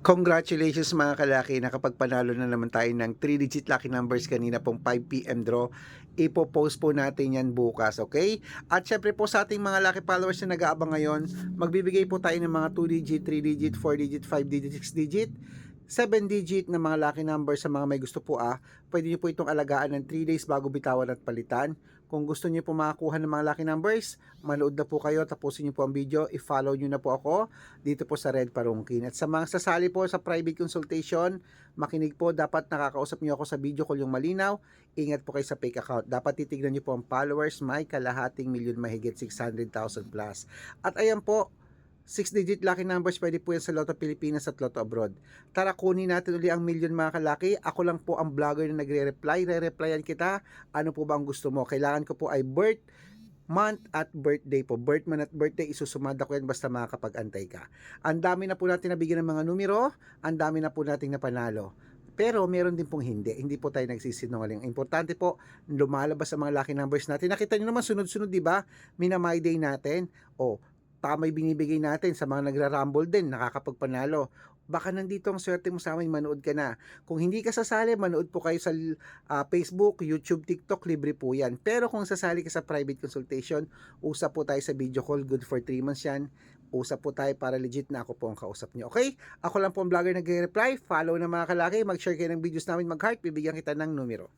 Congratulations mga kalaki, nakapagpanalo na naman tayo ng 3-digit lucky numbers kanina pong 5 PM draw. Ipo-post po natin yan bukas, okay? At syempre po sa ating mga lucky followers na nag-aabang ngayon, magbibigay po tayo ng mga 2-digit, 3-digit, 4-digit, 5-digit, 6-digit, 7-digit na mga lucky numbers sa mga may gusto po. Pwede nyo po itong alagaan ng 3 days bago bitawan at palitan. Kung gusto niyo po makakuha ng mga lucky numbers, manood na po kayo, tapusin niyo po ang video, i-follow niyo na po ako dito po sa Red Parungkin. At sa mga sasali po sa private consultation, makinig po, dapat nakakausap niyo ako sa video call yung malinaw. Ingat po kayo sa fake account. Dapat titignan niyo po ang followers, may kalahating milyon, mahigit 600,000 plus. At ayan po, 6-digit lucky numbers pwede po yan sa Lotto Pilipinas at Lotto Abroad. Tara, kunin natin uli ang milyon mga kalaki. Ako lang po ang vlogger na nagre-reply. Re-replyan kita. Ano po ba ang gusto mo? Kailangan ko po ay birth, month at birthday po. Birth, month at birthday, isusumada ko yan basta makakapag-antay ka. Ang dami na po natin nabigyan ng mga numero. Ang dami na po nating napanalo. Pero meron din pong hindi. Hindi po tayo nagsisinungaling. Importante po, lumalabas ang mga lucky numbers natin. Nakita nyo naman sunod-sunod, di ba? Minamay day natin. O, tamay binibigay natin sa mga nagra-rumble din, nakakapagpanalo. Baka nandito ang swerte mo sa amin, manood ka na. Kung hindi ka sasali, manood po kayo sa Facebook, YouTube, TikTok, libre po yan. Pero kung sasali ka sa private consultation, usap po tayo sa video call, good for 3 months yan. Usap po tayo para legit na ako po ang kausap niyo. Okay? Ako lang po ang vlogger nagre-reply. Follow na mga kalaki, mag-share kayo ng videos namin, mag-heart, bibigyan kita ng numero.